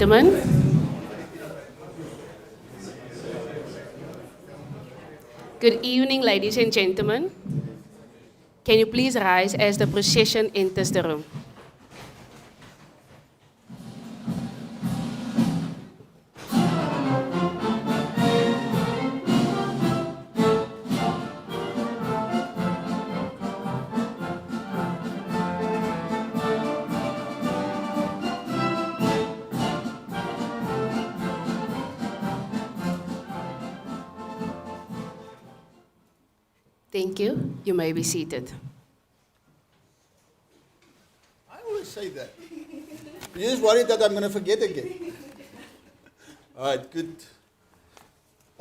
gentlemen. Good evening, ladies and gentlemen. Can you please rise as the procession enters the room? Thank you. You may be seated. I always say that. You're just worried that I'm going to forget again. All right, good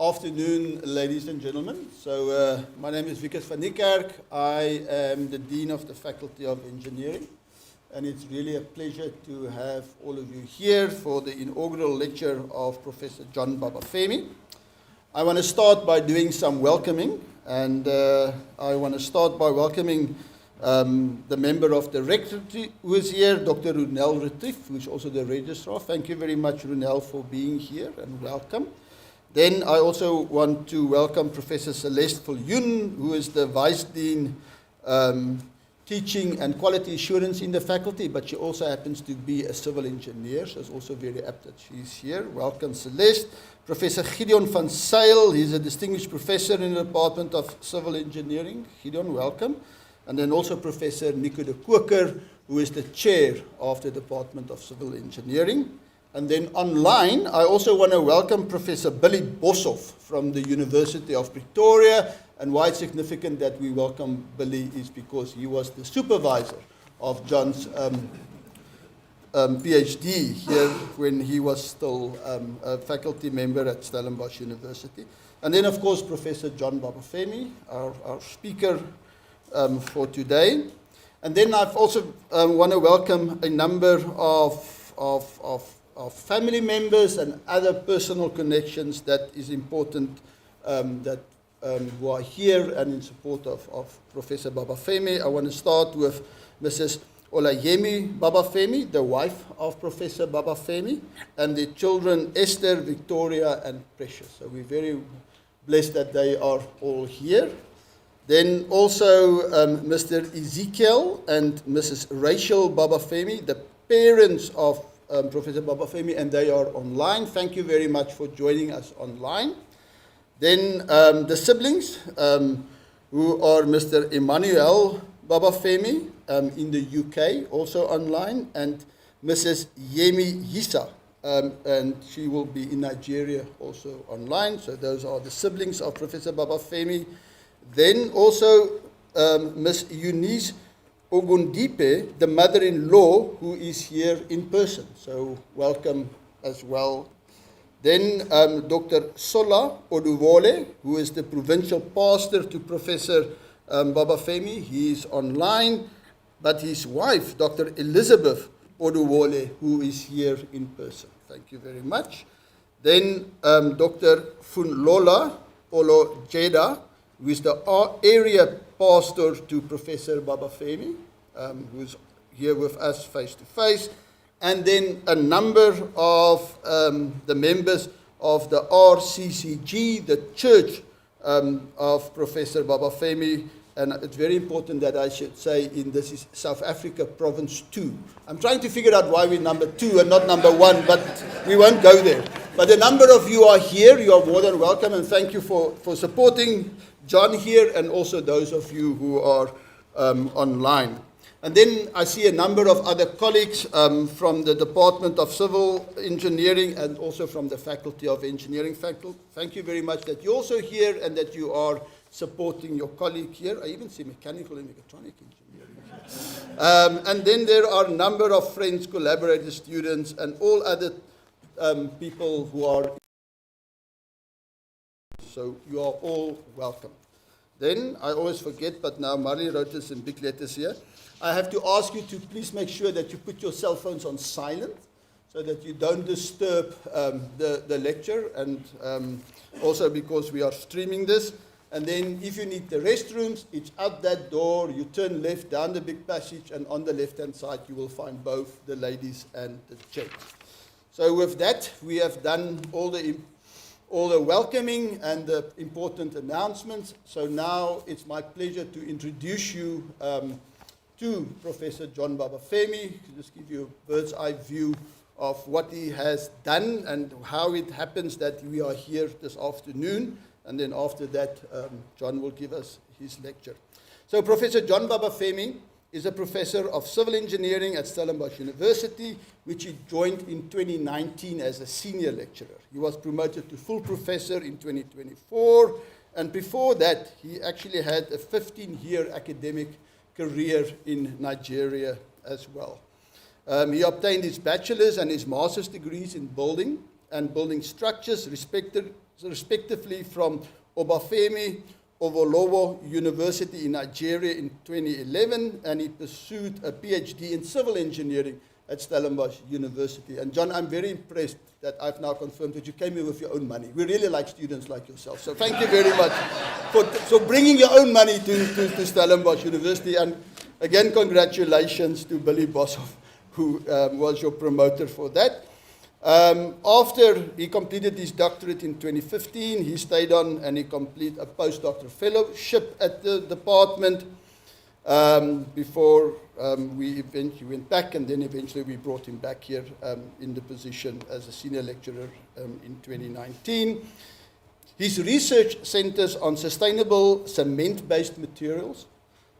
afternoon, ladies and gentlemen. So my name is Wikus van Niekerk. I am the Dean of the Faculty of Engineering. And it's really a pleasure to have all of you here for the inaugural lecture of Professor John Babafemi. I want to start by doing some welcoming. And I want to start by welcoming the member of the rectory who is here, Dr. Runel Retief, who is also the registrar. Thank you very much, Runel, for being here and welcome. Then I also want to welcome Professor Celeste Viljoen, who is the Vice Dean Teaching and Quality Assurance in the faculty, but she also happens to be a civil engineer, so it's also very apt that she's here. Welcome, Celeste. Professor Gideon van Zyl, he's a distinguished professor in the Department of Civil Engineering. Gideon, welcome. And then also Professor Nico de Koker, who is the chair of the Department of Civil Engineering. And then online, I also want to welcome Professor Billy Boshoff from the University of Pretoria. And why it's significant that we welcome Billy is because he was the supervisor of John's PhD here when he was still a faculty member at Stellenbosch University. And then, of course, Professor John Babafemi, our speaker for today. And then I've also want to welcome a number of family members and other personal connections that is important who are here and in support of Professor Babafemi. I want to start with Mrs. Olayemi Babafemi, the wife of Professor Babafemi, and the children Esther, Victoria, and Precious. So we're very blessed that they are all here. Then also Mr. Ezekiel and Mrs. Rachel Babafemi, the parents of Professor Babafemi, and they are online. Thank you very much for joining us online. Then the siblings, who are Mr. Emmanuel Babafemi in the UK, also online, and Mrs. Yemi Yisa, and she will be in Nigeria, also online. So those are the siblings of Professor Babafemi. Then also Ms. Eunice Ogundipe, the mother-in-law, who is here in person. So welcome as well. Then Dr. Sola Oduvole, who is the provincial pastor to Professor Babafemi. He is online, but his wife, Dr. Elizabeth Oduvole, who is here in person. Thank you very much. Then Dr. Funlola Olojeda, who is the area pastor to Professor Babafemi, who is here with us face to face. And then a number of the members of the RCCG, the church of Professor Babafemi. And it's very important that I should say this is South Africa Province 2. I'm trying to figure out why we're number 2 and not number 1, but we won't go there. But a number of you are here. You are more than welcome, and thank you for supporting John here, and also those of you who are online. And then I see a number of other colleagues from the Department of Civil Engineering and also from the Faculty of Engineering. Thank you very much that you're also here and that you are supporting your colleague here. I even see mechanical and mechatronic engineering here. And then there are a number of friends, collaborators, students, and all other people who are. So you are all welcome. Then, I always forget, but now Marley wrote this in big letters here. I have to ask you to please make sure that you put your cell phones on silent so that you don't disturb the lecture, and also because we are streaming this. And then if you need the restrooms, it's out that door. You turn left down the big passage, and on the left-hand side, you will find both the ladies and the gents. So with that, we have done all the welcoming and the important announcements. So now it's my pleasure to introduce you to Professor John Babafemi, to just give you a bird's eye view of what he has done and how it happens that we are here this afternoon. And then after that, John will give us his lecture. So Professor John Babafemi is a professor of civil engineering at Stellenbosch University, which he joined in 2019 as a senior lecturer. He was promoted to full professor in 2024, and before that, he actually had a 15-year academic career in Nigeria as well. He obtained his bachelor's and his master's degrees in building and building structures, respectively from Babafemi Awolowo University in Nigeria in 2011, and he pursued a PhD in civil engineering at Stellenbosch University. And John, I'm very impressed that I've now confirmed that you came here with your own money. We really like students like yourself. So thank you very much for bringing your own money to Stellenbosch University. And again, congratulations to Billy Boshoff, who was your promoter for that. After he completed his doctorate in 2015, he stayed on and he completed a postdoctoral fellowship at the department before we eventually went back, and then eventually we brought him back here in the position as a senior lecturer in 2019. His research centers on sustainable cement-based materials,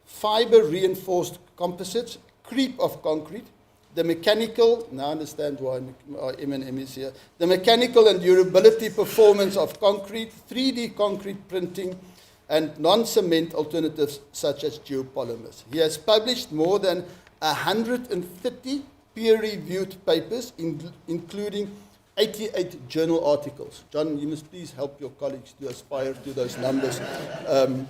fiber-reinforced composites, creep of concrete, the mechanical, now I understand why M&M is here, the mechanical and durability performance of concrete, 3D concrete printing, and non-cement alternatives such as geopolymers. He has published more than 130 peer-reviewed papers, including 88 journal articles. John, you must please help your colleagues to aspire to those numbers. And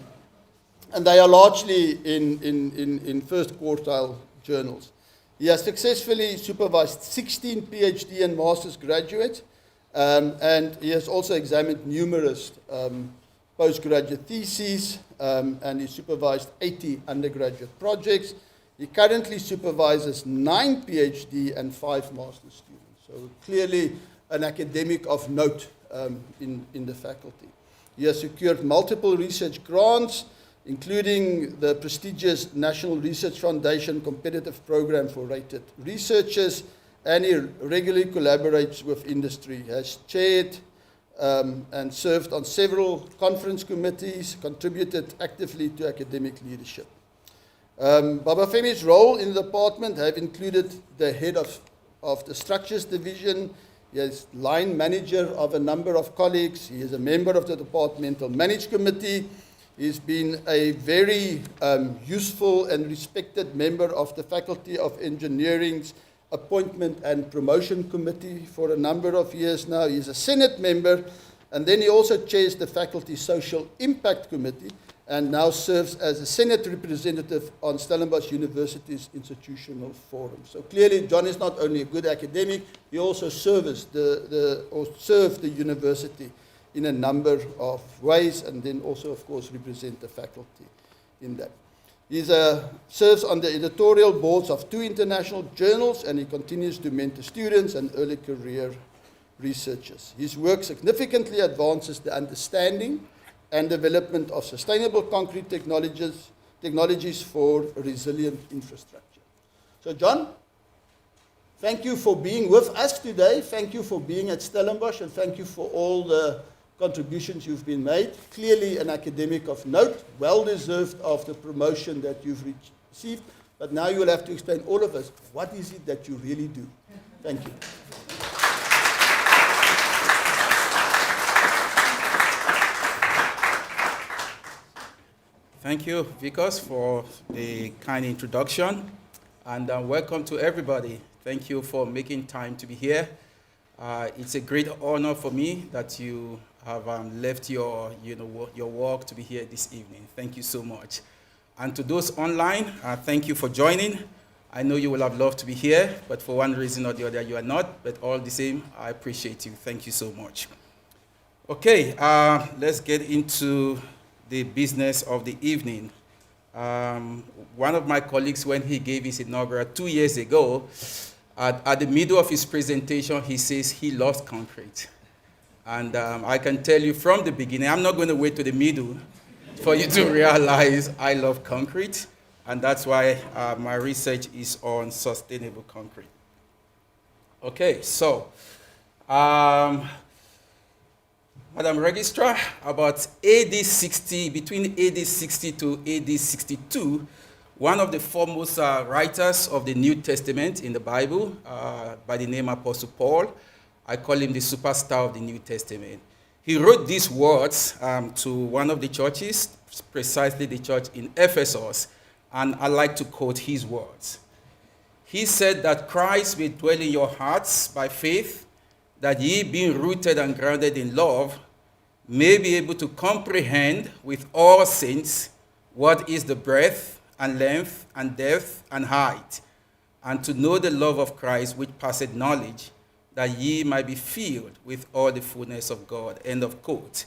they are largely in first quartile journals. He has successfully supervised 16 PhD and master's graduates, and he has also examined numerous postgraduate theses, and he supervised 80 undergraduate projects. He currently supervises 9 PhD and 5 master's students, so clearly an academic of note in the faculty. He has secured multiple research grants, including the prestigious National Research Foundation Competitive Program for Rated Researchers, and he regularly collaborates with industry, has chaired and served on several conference committees, contributed actively to academic leadership. Babafemi's role in the department have included the head of the structures division. He is line manager of a number of colleagues. He is a member of the departmental management committee. He's been a very useful and respected member of the Faculty of Engineering's Appointment and Promotion Committee for a number of years now. He's a Senate member, and then he also chairs the Faculty Social Impact Committee, and now serves as a Senate representative on Stellenbosch University's Institutional Forum. So clearly, John is not only a good academic, he also served the university in a number of ways, and then also, of course, represent the faculty in that. He serves on the editorial boards of 2 international journals, and he continues to mentor students and early career researchers. His work significantly advances the understanding and development of sustainable concrete technologies for resilient infrastructure. So, John, thank you for being with us today. Thank you for being at Stellenbosch, and thank you for all the contributions you've been made. Clearly an academic of note, well-deserved of the promotion that you've received. But now you'll have to explain all of us, what is it that you really do? Thank you. Thank you, Vikas, for the kind introduction, and welcome to everybody. Thank you for making time to be here. It's a great honor for me that you have left your work to be here this evening. Thank you so much. And to those online, thank you for joining. I know you will have loved to be here, but for one reason or the other, you are not. But all the same, I appreciate you. Thank you so much. Okay, let's get into the business of the evening. One of my colleagues, when he gave his inaugural 2 years ago, At the middle of his presentation, he says he loves concrete. And I can tell you from the beginning, I'm not going to wait to the middle for you to realize I love concrete. And that's why my research is on sustainable concrete. Okay, so, Madam Registrar, about AD 60, between AD 60 to AD 62, one of the foremost writers of the New Testament in the Bible, by the name Apostle Paul, I call him the superstar of the New Testament. He wrote these words to one of the churches, precisely the church in Ephesus, and I like to quote his words. He said that Christ will dwell in your hearts by faith, that ye, being rooted and grounded in love, may be able to comprehend with all saints what is the breadth and length and depth and height, and to know the love of Christ which passeth knowledge, that ye might be filled with all the fullness of God. End of quote.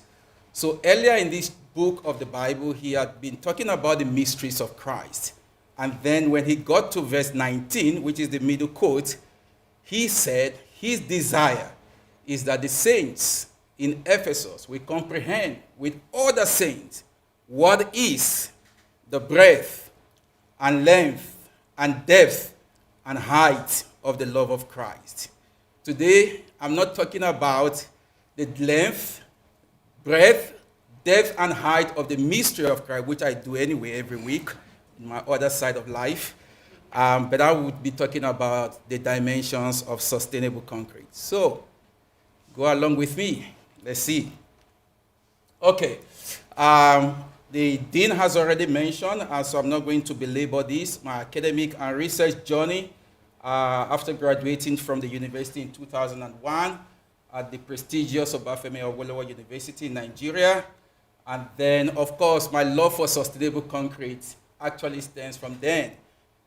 So earlier in this book of the Bible, he had been talking about the mysteries of Christ. And then when he got to verse 19, which is the middle quote, he said his desire is that the saints in Ephesus will comprehend with all the saints what is the breadth and length and depth and height of the love of Christ. Today, I'm not talking about the length, breadth, depth, and height of the mystery of Christ, which I do anyway every week in my other side of life. But I would be talking about the dimensions of sustainable concrete. So, go along with me. Let's see. Okay. The dean has already mentioned, so I'm not going to belabor this, my academic and research journey after graduating from the university in 2001 at the prestigious Babafemi University in Nigeria. And then, of course, my love for sustainable concrete actually stems from then.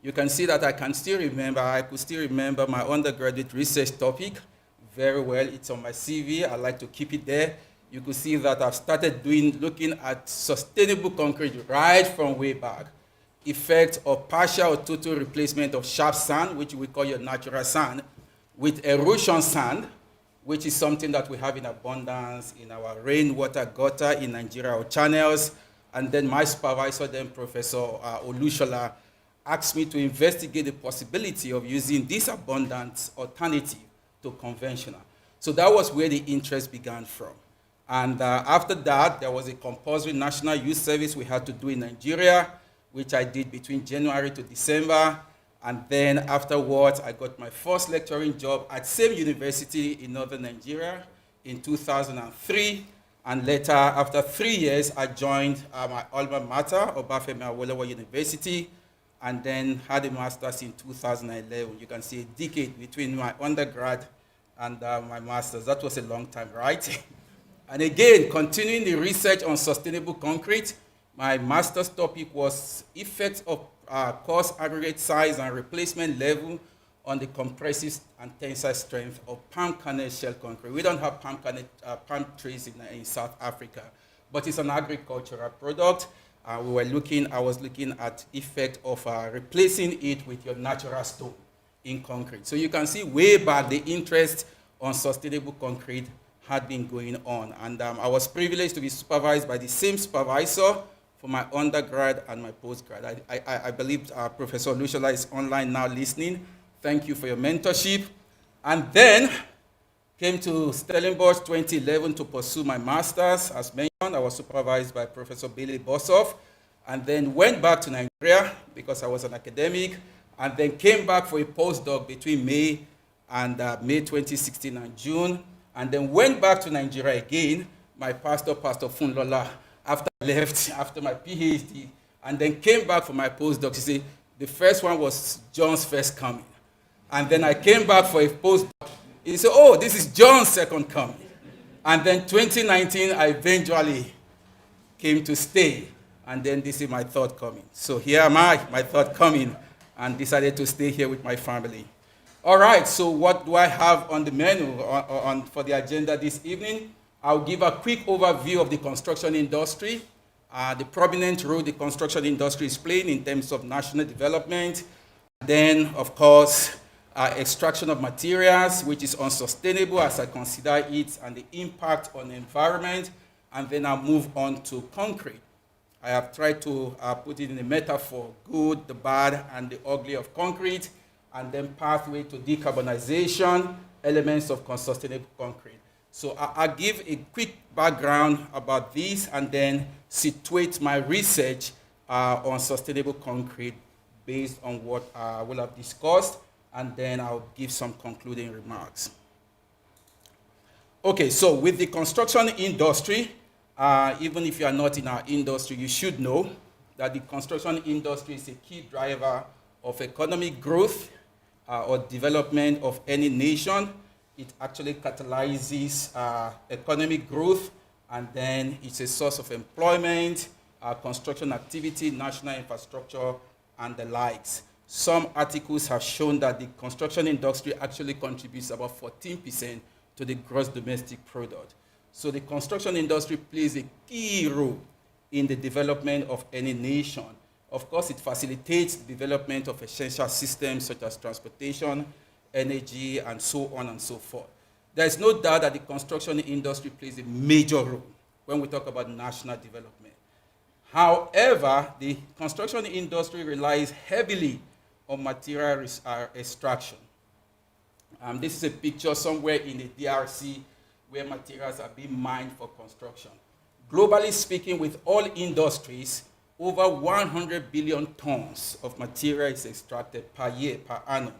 You can see that I could still remember my undergraduate research topic very well. It's on my CV. I like to keep it there. You could see that I've started looking at sustainable concrete right from way back. Effect of partial or total replacement of sharp sand, which we call your natural sand, with erosion sand, which is something that we have in abundance in our rainwater gutter in Nigeria or channels. And then my supervisor, then Professor Olushola, asked me to investigate the possibility of using this abundant alternative to conventional. So that was where the interest began from. And after that, there was a compulsory national youth service we had to do in Nigeria, which I did between January to December. And then afterwards, I got my first lecturing job at same university in northern Nigeria in 2003. And later, after 3 years, I joined my alma mater, Babafemi University, and then had a master's in 2011. You can see a decade between my undergrad and my master's. That was a long time, right? And again, continuing the research on sustainable concrete, my master's topic was effects of coarse aggregate size and replacement level on the compressive and tensile strength of palm kernel shell concrete. We don't have palm trees in South Africa, but it's an agricultural product. I was looking at effect of replacing it with your natural stone in concrete. So you can see way back the interest on sustainable concrete had been going on. And I was privileged to be supervised by the same supervisor for my undergrad and my postgrad. I believe Professor Lushola is online now listening. Thank you for your mentorship. And then came to Stellenbosch 2011 to pursue my master's. As mentioned, I was supervised by Professor Billy Bossoff, and then went back to Nigeria because I was an academic, and then came back for a postdoc between May 2016 and June, and then went back to Nigeria again, my pastor, Pastor Funlola, after I left, after my PhD, and then came back for my postdoc. You see, the first one was John's first coming. And then I came back for a postdoc. He said, oh, this is John's second coming. And then 2019, I eventually came to stay. And then this is my third coming. So here am I, my third coming, and decided to stay here with my family. All right, so what do I have on the menu for the agenda this evening? I'll give a quick overview of the construction industry, the prominent role the construction industry is playing in terms of national development. Then, of course, extraction of materials, which is unsustainable as I consider it, and the impact on the environment, and then I'll move on to concrete. I have tried to put it in a metaphor, good, the bad, and the ugly of concrete, and then pathway to decarbonization, elements of sustainable concrete. So I'll give a quick background about this and then situate my research on sustainable concrete based on what I will have discussed, and then I'll give some concluding remarks. Okay, so with the construction industry, even if you are not in our industry, you should know that the construction industry is a key driver of economic growth or development of any nation. It actually catalyzes economic growth, and then it's a source of employment, construction activity, national infrastructure, and the likes. Some articles have shown that the construction industry actually contributes about 14% to the gross domestic product. So the construction industry plays a key role in the development of any nation. Of course, it facilitates the development of essential systems such as transportation, energy, and so on and so forth. There is no doubt that the construction industry plays a major role when we talk about national development. However, the construction industry relies heavily on material extraction. This is a picture somewhere in the DRC where materials are being mined for construction. Globally speaking, with all industries, over 100 billion tons of material is extracted per year, per annum.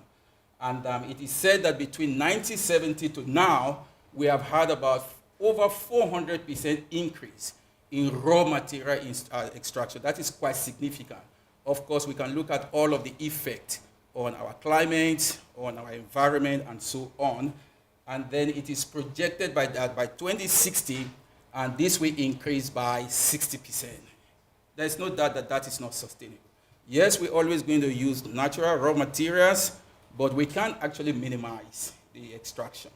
And it is said that between 1970 to now, we have had about over 400% increase in raw material extraction. That is quite significant. Of course, we can look at all of the effect on our climate, on our environment, and so on. And then it is projected by 2060, and this will increase by 60%. There's no doubt that that is not sustainable. Yes, we're always going to use natural raw materials, but we can actually minimize the extraction.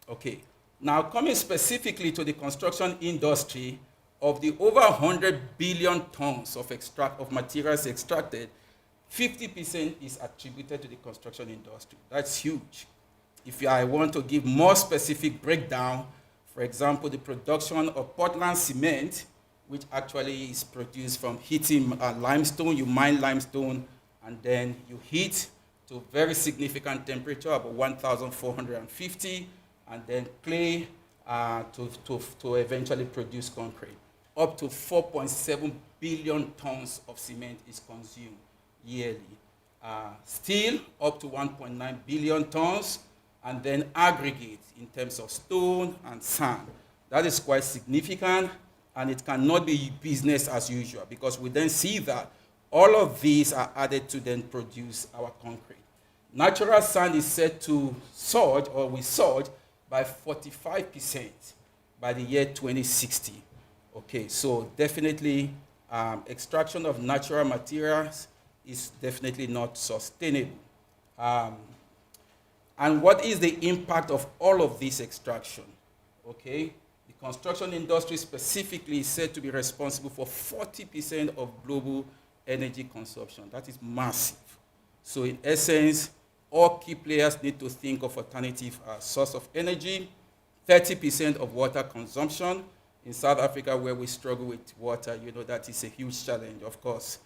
Okay, now coming specifically to the construction industry, of the over 100 billion tons of materials extracted, 50% is attributed to the construction industry. That's huge. If I want to give more specific breakdown, for example, the production of Portland cement, which actually is produced from heating limestone. You mine limestone and then you heat to very significant temperature, about 1,450, and then clay to eventually produce concrete. Up to 4.7 billion tons of cement is consumed yearly. Steel, up to 1.9 billion tons, and then aggregate in terms of stone and sand. That is quite significant, and it cannot be business as usual, because we then see that all of these are added to then produce our concrete. Natural sand is said to surge, or will surge, by 45% by the year 2060. Okay, so definitely extraction of natural materials is definitely not sustainable. And what is the impact of all of this extraction? Okay, the construction industry specifically is said to be responsible for 40% of global energy consumption. That is massive. So in essence, all key players need to think of alternative source of energy. 30% of water consumption. In South Africa, where we struggle with water, you know, that is a huge challenge, of course.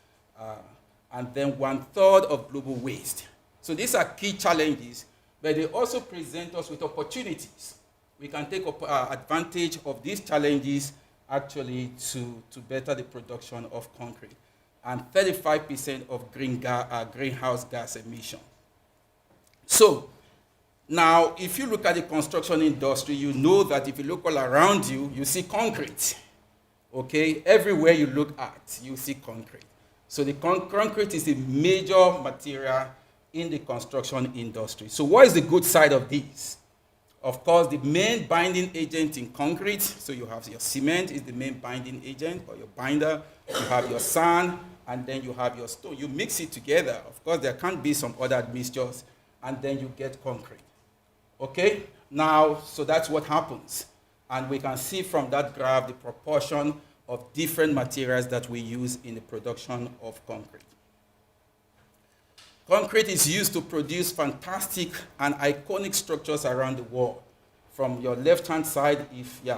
And then 1/3 of global waste. So these are key challenges, but they also present us with opportunities. We can take advantage of these challenges actually to better the production of concrete. And 35% of greenhouse gas emission. So now, if you look at the construction industry, you know that if you look all around you, you see concrete. Okay, everywhere you look at, you see concrete. So the concrete is a major material in the construction industry. So what is the good side of this? Of course, the main binding agent in concrete, so you have your cement is the main binding agent, or your binder, you have your sand, and then you have your stone. You mix it together. Of course, there can't be some other mixtures, and then you get concrete. Okay, now, so that's what happens. And we can see from that graph the proportion of different materials that we use in the production of concrete. Concrete is used to produce fantastic and iconic structures around the world. From your left-hand side,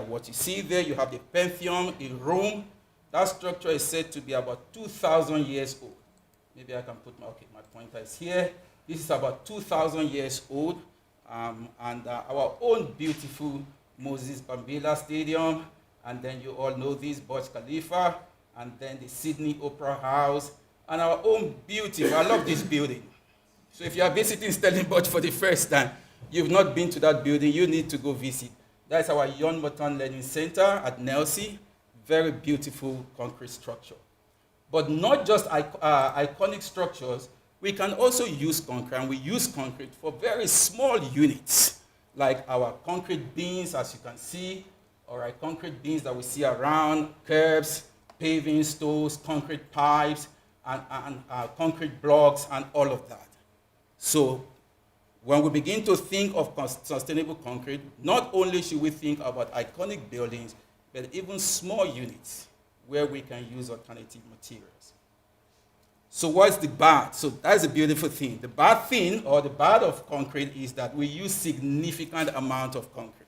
what you see there, you have the Pantheon in Rome. That structure is said to be about 2,000 years old. Maybe I can put my pointer is here. This is about 2,000 years old. Our own beautiful Moses Bambila Stadium, and then you all know this, Burj Khalifa, and then the Sydney Opera House, and our own beautiful, I love this building. So if you are visiting Stellenbosch for the first time, you've not been to that building, you need to go visit. That's our Yon Moton Learning Center at Nelsie. Very beautiful concrete structure. But not just iconic structures, we can also use concrete, and we use concrete for very small units, like our concrete beams, as you can see, or our concrete beams that we see around, curbs, paving stones, concrete pipes, and concrete blocks, and all of that. So when we begin to think of sustainable concrete, not only should we think about iconic buildings, but even small units where we can use alternative materials. So what's the bad? So that's a beautiful thing. The bad thing, or the bad of concrete, is that we use significant amount of concrete.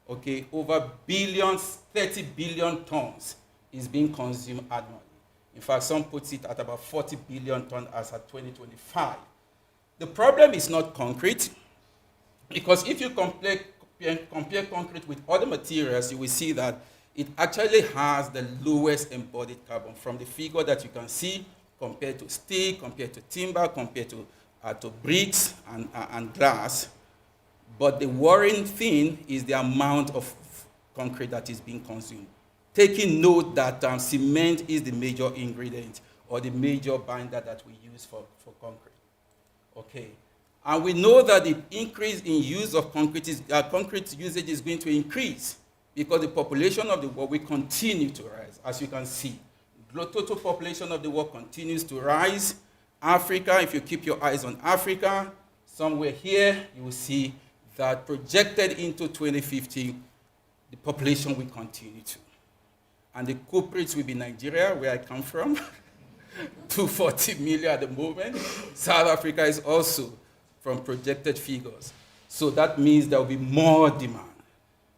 Okay, over billions, 30 billion tons is being consumed annually. In fact, some puts it at about 40 billion tons as at 2025. The problem is not concrete, because if you compare concrete with other materials, you will see that it actually has the lowest embodied carbon from the figure that you can see, compared to steel, compared to timber, compared to bricks and glass. But the worrying thing is the amount of concrete that is being consumed. Taking note that cement is the major ingredient or the major binder that we use for concrete. Okay, and we know that the increase in use of concrete usage is going to increase because the population of the world will continue to rise, as you can see. The total population of the world continues to rise. Africa, if you keep your eyes on Africa, somewhere here, you will see that projected into 2050, the population will continue to. And the culprits will be Nigeria, where I come from, 240 million at the moment. South Africa is also from projected figures. So that means there will be more demand.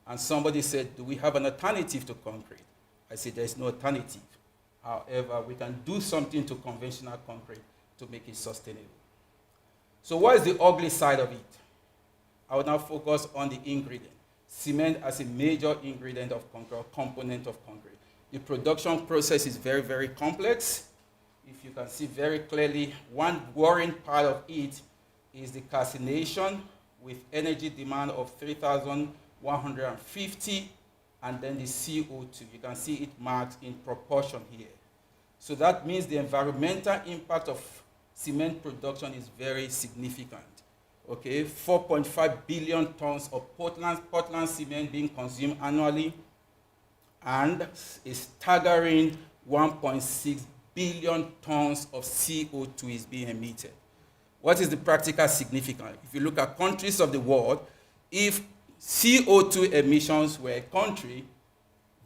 And somebody said, do we have an alternative to concrete? I said, there's no alternative. However, we can do something to conventional concrete to make it sustainable. So what is the ugly side of it? I will now focus on the ingredient. Cement as a major ingredient of concrete, or component of concrete. The production process is very, very complex. If you can see very clearly, one worrying part of it is the calcination with energy demand of 3,150, and then the CO2. You can see it marked in proportion here. So that means the environmental impact of cement production is very significant. Okay, 4.5 billion tons of Portland cement being consumed annually, and a staggering 1.6 billion tons of CO2 is being emitted. What is the practical significance? If you look at countries of the world, if CO2 emissions were a country,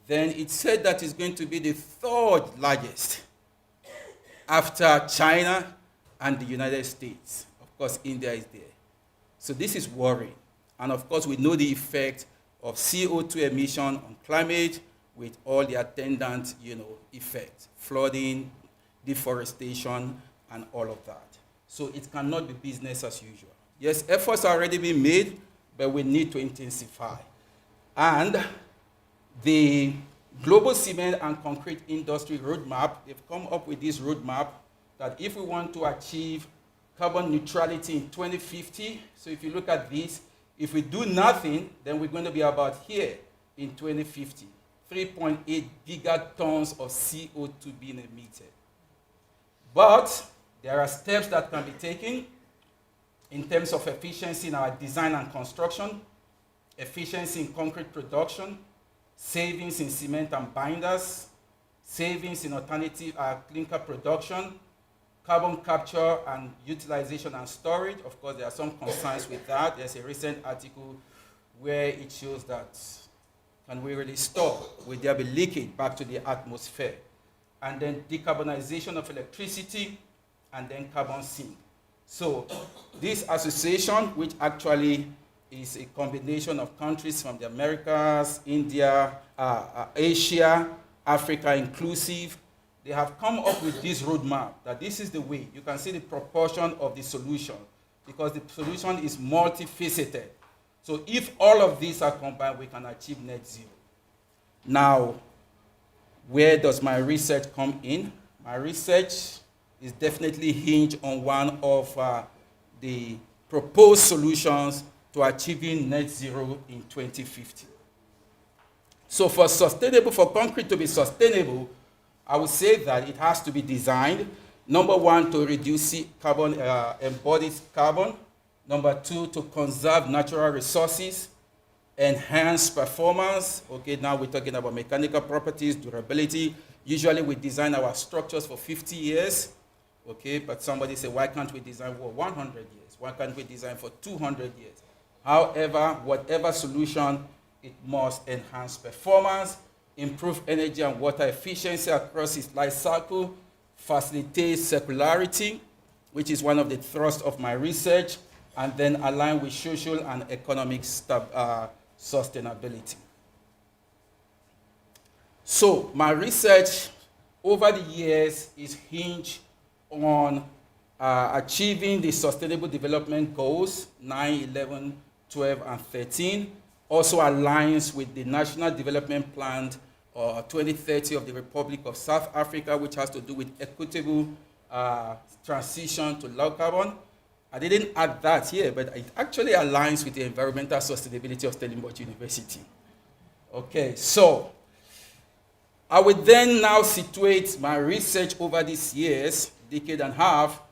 then it said that it's going to be the third largest after China and the United States. Of course, India is there. So this is worrying. And of course, we know the effect of CO2 emission on climate with all the attendant, effects, flooding, deforestation, and all of that. So it cannot be business as usual. Yes, efforts are already being made, but we need to intensify. And the Global Cement and Concrete Industry Roadmap, they've come up with this roadmap that if we want to achieve carbon neutrality in 2050, so if you look at this, if we do nothing, then we're going to be about here in 2050, 3.8 gigatons of CO2 being emitted. But there are steps that can be taken in terms of efficiency in our design and construction, efficiency in concrete production, savings in cement and binders, savings in alternative clinker production, carbon capture and utilization and storage. Of course, there are some concerns with that. There's a recent article where it shows that can we really store? Will there be leakage back to the atmosphere? And then decarbonization of electricity, and then carbon sink. So this association, which actually is a combination of countries from the Americas, India, Asia, Africa inclusive, they have come up with this roadmap that this is the way. You can see the proportion of the solution because the solution is multifaceted. So if all of these are combined, we can achieve net zero. Now, where does my research come in? My research is definitely hinged on one of the proposed solutions to achieving net zero in 2050. So for concrete to be sustainable, I would say that it has to be designed, number one, to reduce carbon, embodied carbon. Number two, to conserve natural resources, enhance performance. Okay, now we're talking about mechanical properties, durability. Usually we design our structures for 50 years. Okay, but somebody said, why can't we design for 100 years? Why can't we design for 200 years? However, whatever solution, it must enhance performance, improve energy and water efficiency across its life cycle, facilitate circularity, which is one of the thrusts of my research, and then align with social and economic sustainability. So my research over the years is hinged on achieving the Sustainable Development Goals, 9, 11, 12, and 13, also aligns with the National Development Plan 2030 of the Republic of South Africa, which has to do with equitable transition to low carbon. I didn't add that here, but it actually aligns with the environmental sustainability of Stellenbosch University. Okay, so I would then now situate my research over these years, decade and a half,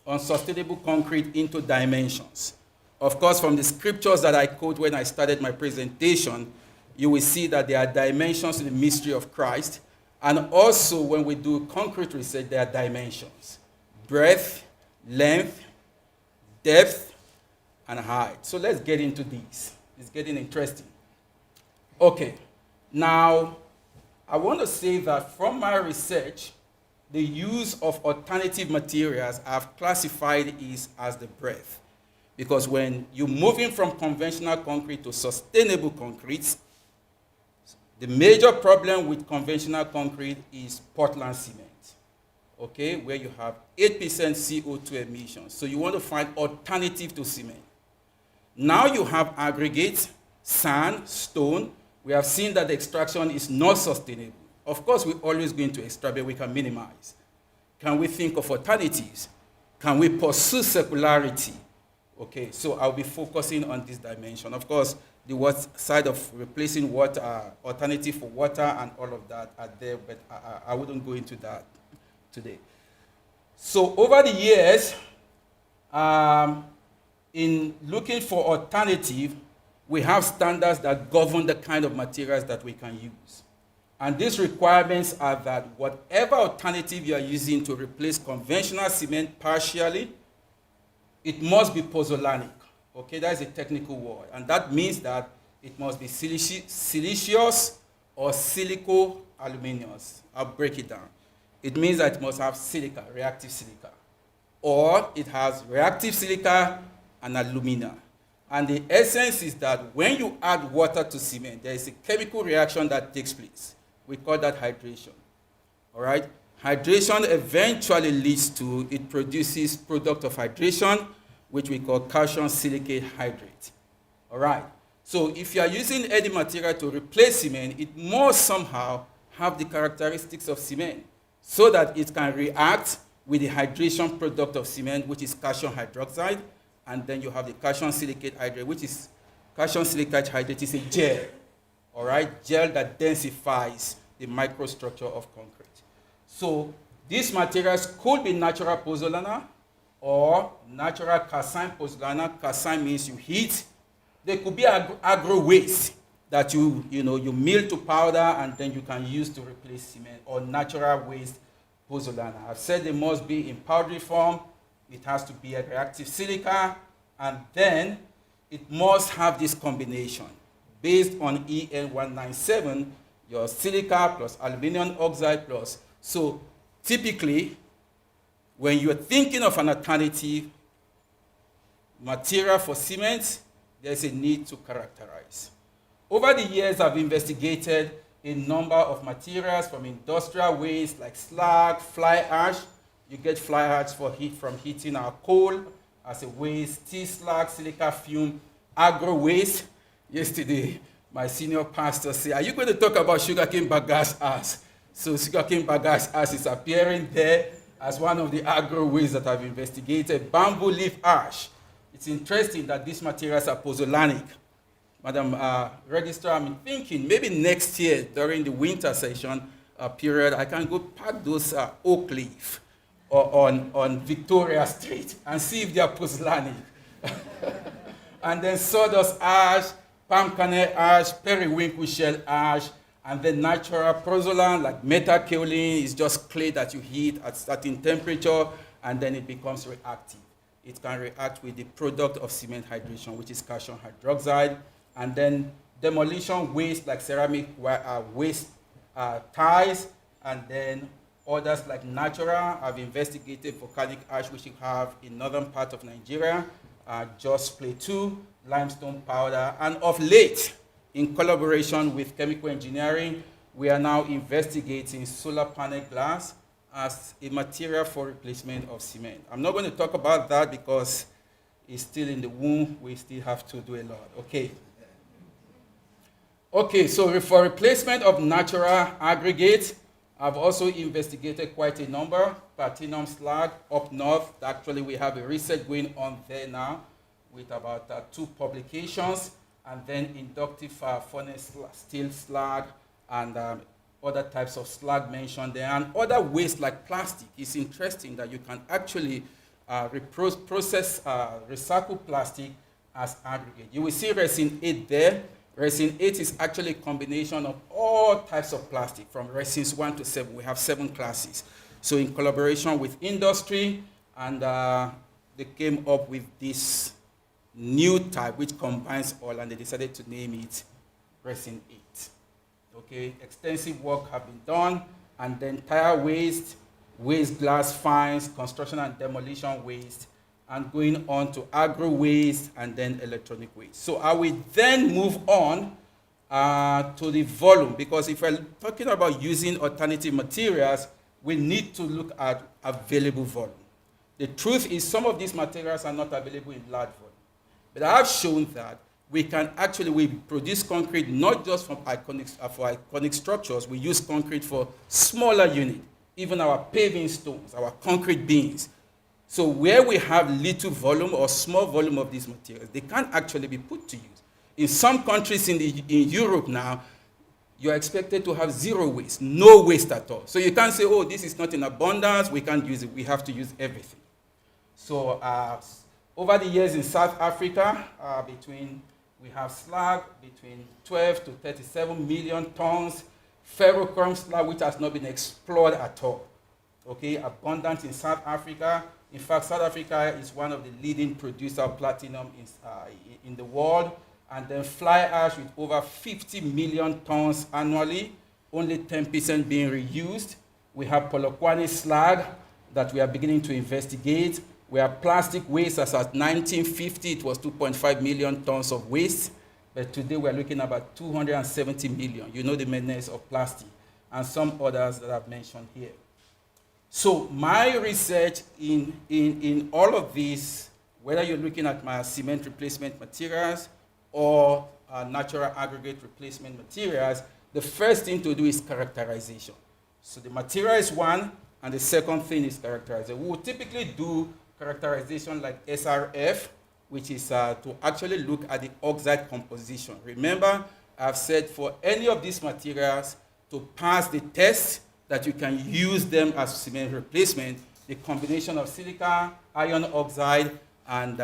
on sustainable concrete into dimensions. Of course, from the scriptures that I quote when I started my presentation, you will see that there are dimensions in the mystery of Christ. And also, when we do concrete research, there are dimensions: breadth, length, depth, and height. So let's get into these. It's getting interesting. Okay, now I want to say that from my research, the use of alternative materials I've classified is as the breadth. Because when you're moving from conventional concrete to sustainable concrete, the major problem with conventional concrete is Portland cement, okay, where you have 8% CO2 emissions. So you want to find alternative to cement. Now you have aggregate, sand, stone. We have seen that the extraction is not sustainable. Of course, we're always going to extract, but we can minimize. Can we think of alternatives? Can we pursue circularity? Okay, so I'll be focusing on this dimension. Of course, the side of replacing water, alternative for water and all of that are there, but I wouldn't go into that today. So over the years, in looking for alternative, we have standards that govern the kind of materials that we can use. And these requirements are that whatever alternative you are using to replace conventional cement partially, it must be pozzolanic. Okay, that is a technical word. And that means that it must be siliceous or silico-aluminous. I'll break it down. It means that it must have silica, reactive silica. Or it has reactive silica and alumina. And the essence is that when you add water to cement, there is a chemical reaction that takes place. We call that hydration. All right? Hydration eventually leads to, it produces product of hydration, which we call calcium silicate hydrate. All right? So if you are using any material to replace cement, it must somehow have the characteristics of cement so that it can react with the hydration product of cement, which is calcium hydroxide, and then you have the calcium silicate hydrate, which is calcium silicate hydrate is a gel, all right? Gel that densifies the microstructure of concrete. So these materials could be natural pozzolana or natural calcined pozzolana. Calcined means you heat. They could be agro waste that you mill to powder and then you can use to replace cement, or natural waste pozzolana. I've said they must be in powdery form. It has to be a reactive silica, and then it must have this combination based on EN 197, your silica plus aluminum oxide plus. So typically, when you're thinking of an alternative material for cement, there's a need to characterize. Over the years, I've investigated a number of materials from industrial waste like slag, fly ash. You get fly ash for heat from heating our coal as a waste, steel slag, silica fume, agro waste. Yesterday, my senior pastor said, "Are you going to talk about sugarcane bagasse ash?" So sugarcane bagasse ash is appearing there as one of the agro waste that I've investigated. Bamboo leaf ash. It's interesting that these materials are pozzolanic. Madam Registrar, I'm thinking maybe next year during the winter session period, I can go pack those oak leaf on Victoria Street and see if they are pozzolanic. And then sawdust ash, palm kernel ash, periwinkle shell ash, and then natural pozzolan like metakaolin is just clay that you heat at certain temperature, and then it becomes reactive. It can react with the product of cement hydration, which is calcium hydroxide. And then demolition waste like ceramic waste ties, and then others like natural. I've investigated volcanic ash, which you have in northern part of Nigeria, Jos Plateau, limestone powder, and of late, in collaboration with chemical engineering, we are now investigating solar panel glass as a material for replacement of cement. I'm not going to talk about that because it's still in the womb. We still have to do a lot. Okay, so for replacement of natural aggregate, I've also investigated quite a number. Platinum slag up north. Actually, we have a research going on there now with about 2 publications, and then inductive furnace steel slag and other types of slag mentioned there, and other waste like plastic. It's interesting that you can actually process recycled plastic as aggregate. You will see resin 8 there. Resin 8 is actually a combination of all types of plastic, from resins 1 to 7. We have 7 classes. So in collaboration with industry, and they came up with this new type which combines all, and they decided to name it resin 8. Okay, extensive work have been done, and then tire waste, waste glass fines, construction and demolition waste, and going on to agro waste and then electronic waste. So I will then move on to the volume, because if we're talking about using alternative materials, we need to look at available volume. The truth is some of these materials are not available in large volume. But I have shown that we produce concrete not just for iconic structures. We use concrete for smaller units, even our paving stones, our concrete beams. So where we have little volume or small volume of these materials, they can actually be put to use. In some countries in Europe now, you're expected to have zero waste, no waste at all. So you can't say, oh, this is not in abundance, we can't use it. We have to use everything. So over the years in South Africa, we have slag between 12 to 37 million tons, ferrochrome slag, which has not been explored at all. Okay, abundant in South Africa. In fact, South Africa is one of the leading producers of platinum in the world. And then fly ash with over 50 million tons annually, only 10% being reused. We have Polokwane slag that we are beginning to investigate. We have plastic waste, as at 1950, it was 2.5 million tons of waste. But today we're looking at about 270 million. You know the menace of plastic, and some others that I've mentioned here. So my research in all of these, whether you're looking at my cement replacement materials or natural aggregate replacement materials, the first thing to do is characterization. So the material is one, and the second thing is characterization. We will typically do characterization like SRF, which is to actually look at the oxide composition. Remember, I've said for any of these materials to pass the test that you can use them as cement replacement, the combination of silica, iron oxide, and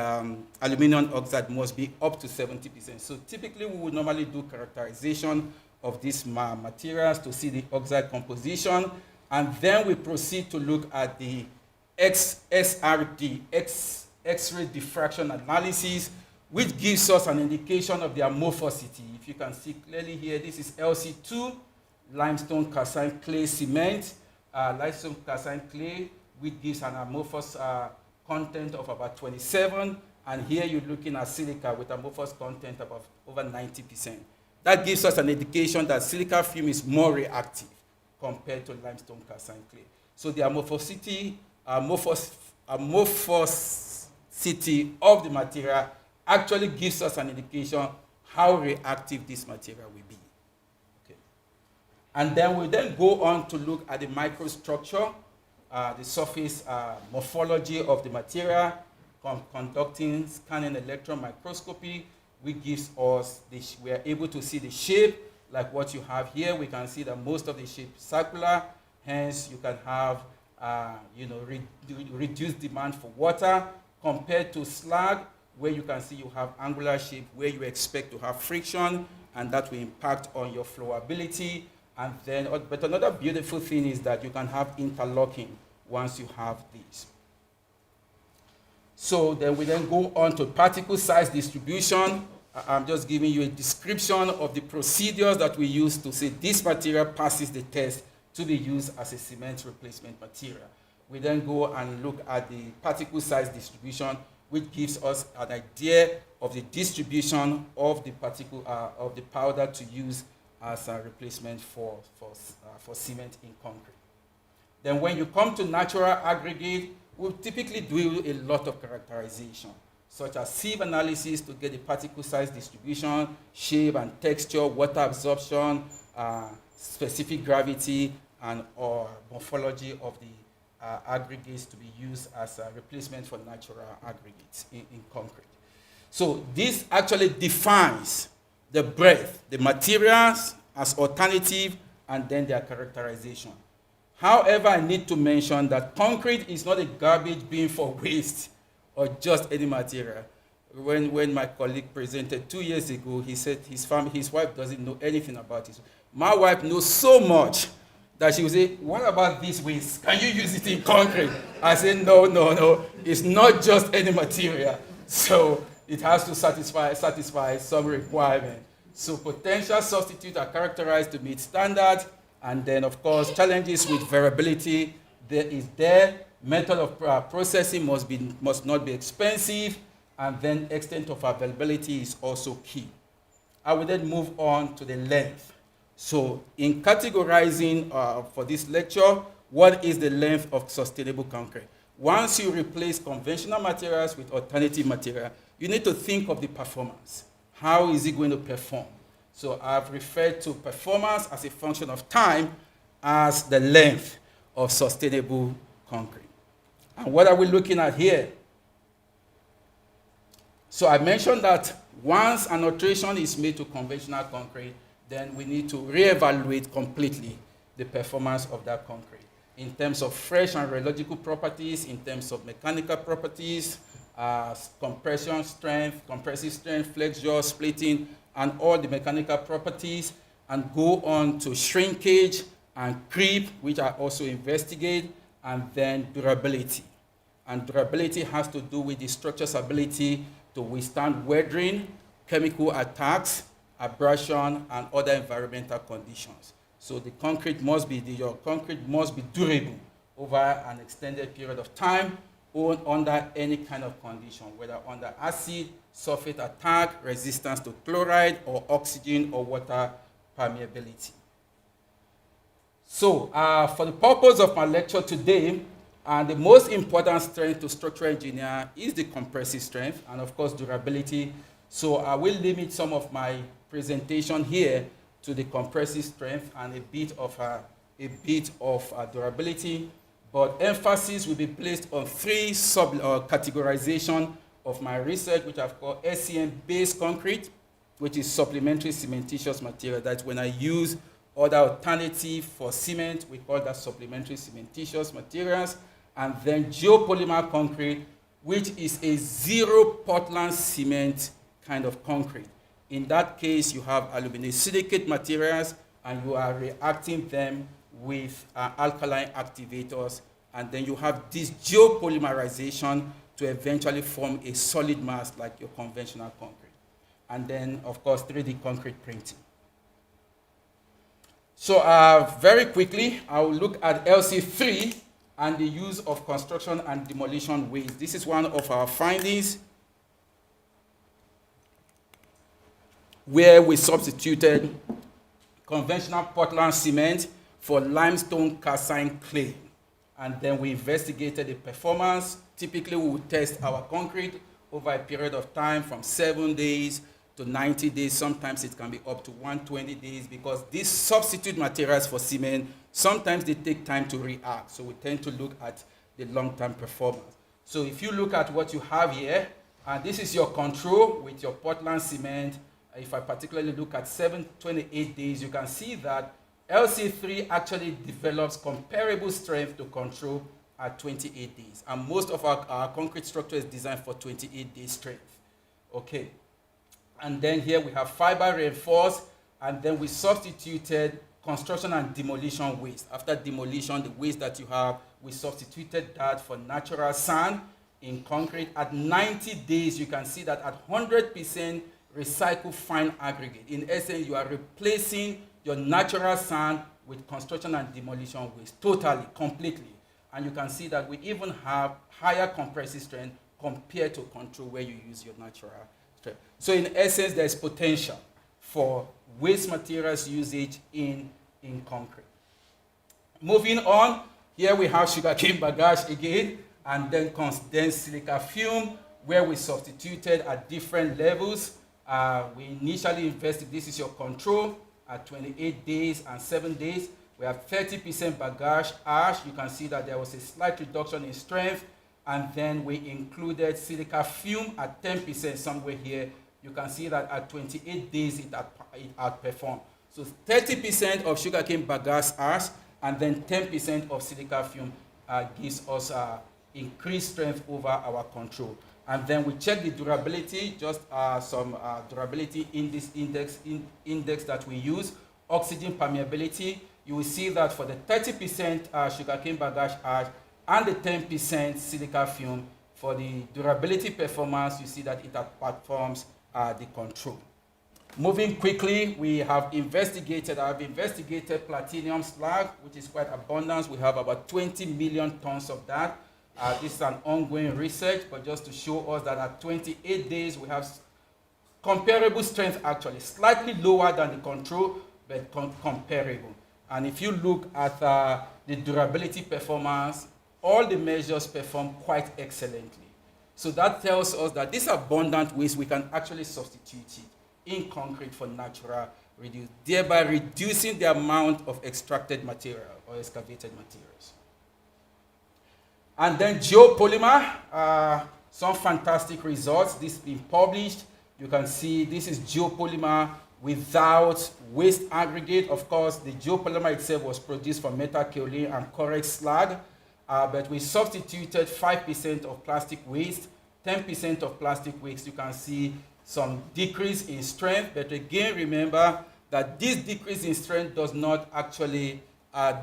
aluminum oxide must be up to 70%. So typically we would normally do characterization of these materials to see the oxide composition, and then we proceed to look at the XSRD, X-ray diffraction analysis, which gives us an indication of the amorphosity. If you can see clearly here, this is LC2, limestone calcined clay cement, limestone calcined clay which gives an amorphous content of about 27, and here you're looking at silica with amorphous content of over 90%. That gives us an indication that silica film is more reactive compared to limestone calcined clay. So the amorphosity of the material actually gives us an indication how reactive this material will be. Okay. And then we then go on to look at the microstructure, the surface morphology of the material, conducting scanning electron microscopy, which gives us, we are able to see the shape, like what you have here. We can see that most of the shape is circular, hence you can have reduced demand for water compared to slag, where you can see you have angular shape, where you expect to have friction, and that will impact on your flowability. And then, but another beautiful thing is that you can have interlocking once you have this. So then we then go on to particle size distribution. I'm just giving you a description of the procedures that we use to say this material passes the test to be used as a cement replacement material. We then go and look at the particle size distribution, which gives us an idea of the distribution of the particle of the powder to use as a replacement for cement in concrete. Then when you come to natural aggregate, we typically do a lot of characterization, such as sieve analysis to get the particle size distribution, shape and texture, water absorption, specific gravity, and or morphology of the aggregates to be used as a replacement for natural aggregates in concrete. So this actually defines the breadth, the materials as alternative, and then their characterization. However, I need to mention that concrete is not a garbage bin for waste or just any material. When my colleague presented 2 years ago, he said his wife doesn't know anything about it. My wife knows so much that she would say, what about this waste? Can you use it in concrete? I said, no. It's not just any material. So it has to satisfy some requirement. So potential substitutes are characterized to meet standards. And then, of course, challenges with variability there. Method of processing must not be expensive. And then extent of availability is also key. I will then move on to the length. So in categorizing for this lecture, what is the length of sustainable concrete? Once you replace conventional materials with alternative material, you need to think of the performance. How is it going to perform? So I've referred to performance as a function of time as the length of sustainable concrete. And what are we looking at here? So I mentioned that once an alteration is made to conventional concrete, then we need to reevaluate completely the performance of that concrete in terms of fresh and rheological properties, in terms of mechanical properties, compression strength, compressive strength, flexure, splitting, and all the mechanical properties, and go on to shrinkage and creep, which I also investigate, and then durability. And durability has to do with the structure's ability to withstand weathering, chemical attacks, abrasion, and other environmental conditions. So the concrete must be durable over an extended period of time or under any kind of condition, whether under acid, sulfate attack, resistance to chloride, or oxygen or water permeability. So for the purpose of my lecture today, the most important strength to structural engineer is the compressive strength and, of course, durability. So I will limit some of my presentation here to the compressive strength and a bit of durability, but emphasis will be placed on three categorization of my research, which I've called SCM-based concrete, which is supplementary cementitious material. That's when I use other alternative for cement, we call that supplementary cementitious materials, and then geopolymer concrete, which is a zero Portland cement kind of concrete. In that case, you have aluminum silicate materials, and you are reacting them with alkaline activators, and then you have this geopolymerization to eventually form a solid mass like your conventional concrete. And then, of course, 3D concrete printing. So very quickly, I will look at LC3 and the use of construction and demolition waste. This is one of our findings, where we substituted conventional Portland cement for limestone calcined clay. And then we investigated the performance. Typically, we would test our concrete over a period of time from 7 days to 90 days. Sometimes it can be up to 120 days, because these substitute materials for cement, sometimes they take time to react. So we tend to look at the long-term performance. So if you look at what you have here, and this is your control with your Portland cement. If I particularly look at 728 days, you can see that LC3 actually develops comparable strength to control at 28 days. And most of our concrete structure is designed for 28 days strength. Okay. And then here we have fiber reinforced, and then we substituted construction and demolition waste. After demolition, the waste that you have, we substituted that for natural sand in concrete. At 90 days, you can see that at 100% recycled fine aggregate. In essence, you are replacing your natural sand with construction and demolition waste, totally, completely. And you can see that we even have higher compressive strength compared to control where you use your natural strength. So in essence, there's potential for waste materials usage in concrete. Moving on, here we have sugarcane bagasse again, and then condensed silica fume, where we substituted at different levels. We initially invested, this is your control, at 28 days and 7 days. We have 30% bagasse ash. You can see that there was a slight reduction in strength. And then we included silica fume at 10% somewhere here. You can see that at 28 days it outperformed. So 30% of sugarcane bagasse ash and then 10% of silica fume gives us increased strength over our control. And then we check the durability, just some durability in this index that we use. Oxygen permeability, you will see that for the 30% sugarcane bagasse ash and the 10% silica fume, for the durability performance, you see that it outperforms the control. Moving quickly, I've investigated platinum slag, which is quite abundant. We have about 20 million tons of that. This is an ongoing research, but just to show us that at 28 days, we have comparable strength, actually, slightly lower than the control, but comparable. And if you look at the durability performance, all the measures perform quite excellently. So that tells us that this abundant waste, we can actually substitute it in concrete for natural reduce, thereby reducing the amount of extracted material or excavated materials. And then geopolymer, some fantastic results. This has been published. You can see this is geopolymer without waste aggregate. Of course, the geopolymer itself was produced from metal kaolin and correct slag, but we substituted 5% of plastic waste, 10% of plastic waste. You can see some decrease in strength, but again, remember that this decrease in strength does not actually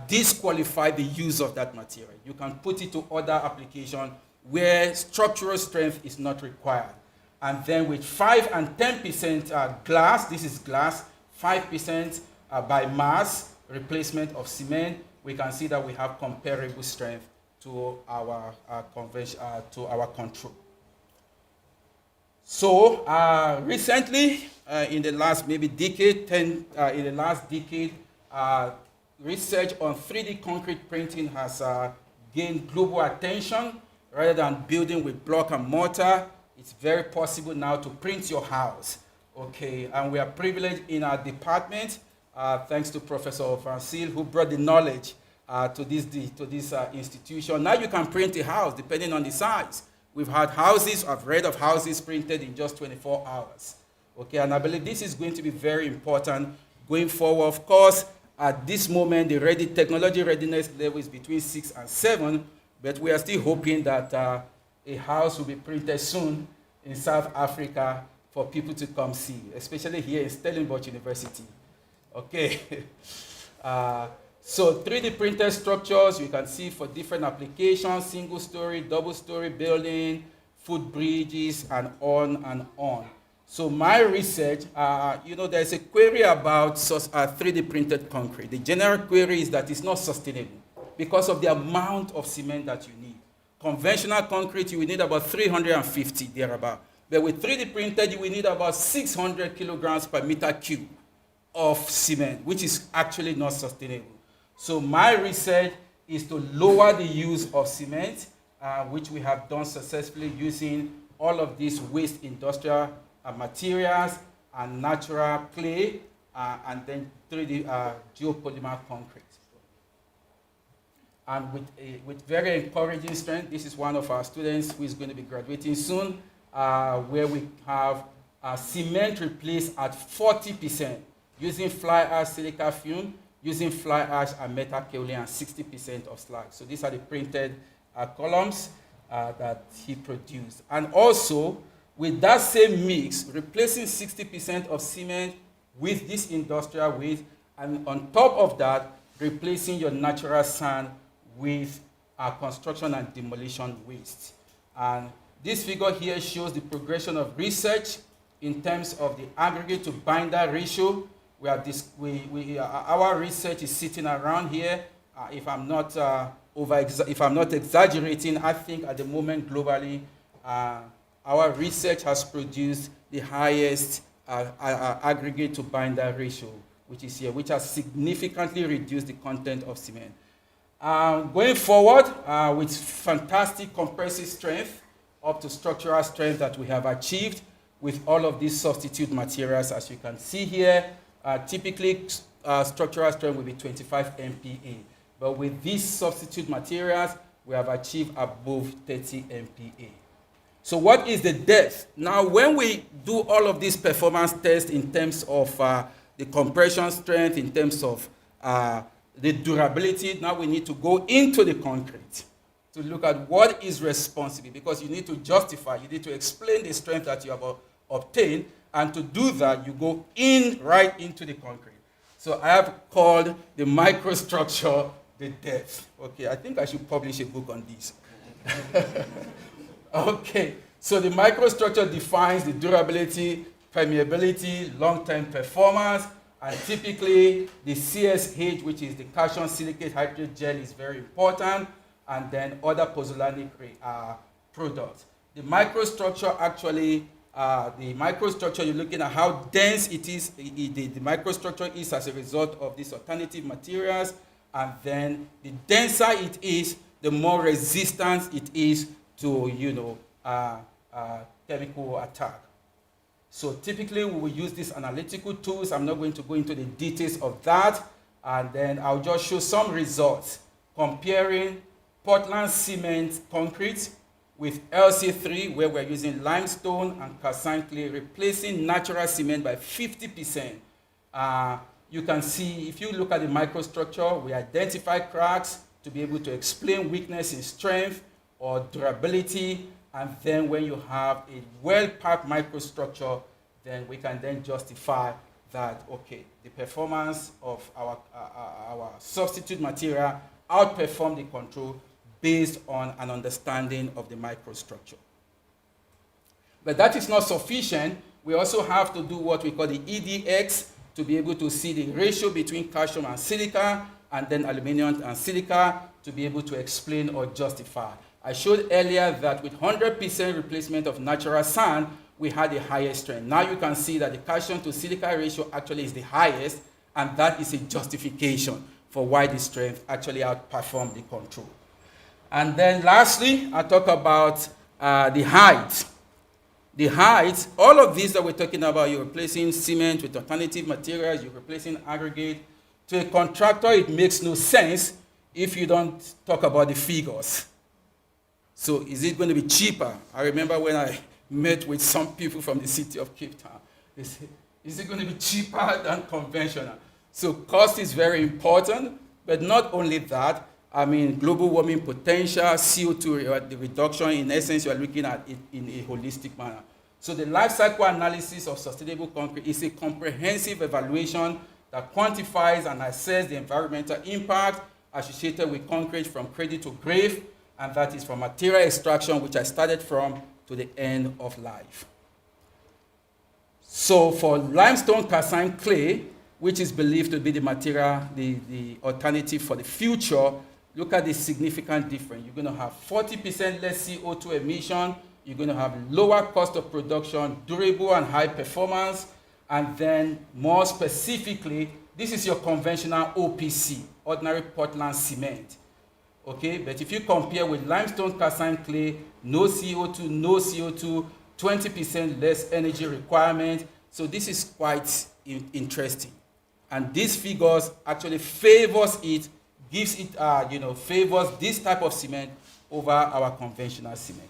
disqualify the use of that material. You can put it to other applications where structural strength is not required. And then with 5 and 10% glass, this is glass, 5% by mass replacement of cement, we can see that we have comparable strength to our control. So recently, in the last maybe decade, research on 3D concrete printing has gained global attention. Rather than building with block and mortar, it's very possible now to print your house. Okay, and we are privileged in our department, thanks to Professor Francine, who brought the knowledge to this institution. Now you can print a house depending on the size. We've had houses, I've read of houses printed in just 24 hours. Okay, and I believe this is going to be very important going forward. Of course, at this moment, the technology readiness level is between 6 and 7, but we are still hoping that a house will be printed soon in South Africa for people to come see, especially here in Stellenbosch University. Okay. So 3D printed structures, you can see for different applications, single-story, double-story building, footbridges, and on and on. So my research, there's a query about 3D printed concrete. The general query is that it's not sustainable. because of the amount of cement that you need. Conventional concrete, you will need about 350 thereabout. But with 3D printed, you will need about 600 kilograms per meter cube of cement, which is actually not sustainable. So my research is to lower the use of cement, which we have done successfully using all of these waste industrial materials and natural clay, and then 3D geopolymer concrete. And with very encouraging strength, this is one of our students who is going to be graduating soon, where we have cement replaced at 40% using fly ash silica fume, using fly ash and metal kaolin, and 60% of slag. So these are the printed columns that he produced. And also, with that same mix, replacing 60% of cement with this industrial waste, and on top of that, replacing your natural sand with construction and demolition waste. And this figure here shows the progression of research in terms of the aggregate to binder ratio. Our research is sitting around here. If I'm not exaggerating, I think at the moment globally, our research has produced the highest aggregate to binder ratio, which is here, which has significantly reduced the content of cement. Going forward, with fantastic compressive strength, up to structural strength that we have achieved with all of these substitute materials, as you can see here, typically structural strength will be 25 MPa. But with these substitute materials, we have achieved above 30 MPa. So what is the depth? Now, when we do all of these performance tests in terms of the compression strength, in terms of the durability, now we need to go into the concrete to look at what is responsible, because you need to justify, you need to explain the strength that you have obtained, and to do that, you go right into the concrete. So I have called the microstructure the depth. Okay, I think I should publish a book on this. Okay, so the microstructure defines the durability, permeability, long-term performance, and typically the CSH, which is the calcium silicate hydride gel, is very important, and then other pozzolanic products. The microstructure actually, you're looking at how dense it is, the microstructure is as a result of these alternative materials, and then the denser it is, the more resistant it is to, chemical attack. So typically we will use these analytical tools. I'm not going to go into the details of that, and then I'll just show some results comparing Portland cement concrete with LC3, where we're using limestone and calcined clay, replacing natural cement by 50%. You can see, if you look at the microstructure, we identify cracks to be able to explain weakness in strength or durability, and then when you have a well-packed microstructure, then we can then justify that, okay, the performance of our substitute material outperform the control based on an understanding of the microstructure. But that is not sufficient. We also have to do what we call the EDX to be able to see the ratio between calcium and silica, and then aluminum and silica to be able to explain or justify. I showed earlier that with 100% replacement of natural sand, we had the highest strength. Now you can see that the calcium to silica ratio actually is the highest, and that is a justification for why the strength actually outperformed the control. And then lastly, I talk about the height. The height, all of these that we're talking about, you're replacing cement with alternative materials, you're replacing aggregate. To a contractor, it makes no sense if you don't talk about the figures. So is it going to be cheaper? I remember when I met with some people from the city of Cape Town, they said, is it going to be cheaper than conventional? So cost is very important, but not only that, I mean, global warming potential, CO2 the reduction, in essence, you are looking at it in a holistic manner. So the life cycle analysis of sustainable concrete is a comprehensive evaluation that quantifies and assesses the environmental impact associated with concrete from cradle to grave, and that is from material extraction, which I started from, to the end of life. So for limestone calcined clay, which is believed to be the material, the alternative for the future, look at the significant difference. You're going to have 40% less CO2 emission. You're going to have lower cost of production, durable and high performance. And then more specifically, this is your conventional OPC, ordinary Portland cement. Okay, but if you compare with limestone calcined clay, no CO2, 20% less energy requirement. So this is quite interesting. And these figures actually favors it, gives it, favors this type of cement over our conventional cement.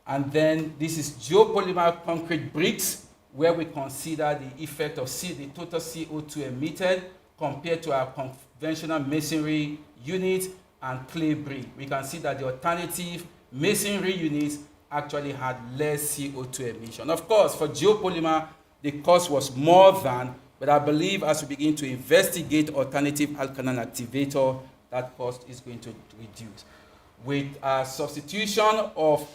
And then this is geopolymer concrete bricks, where we consider the effect of the total CO2 emitted compared to our conventional masonry units and clay brick. We can see that the alternative masonry units actually had less CO2 emission. Of course, for geopolymer, the cost was more than, but I believe as we begin to investigate alternative alkaline activator, that cost is going to reduce. With a substitution of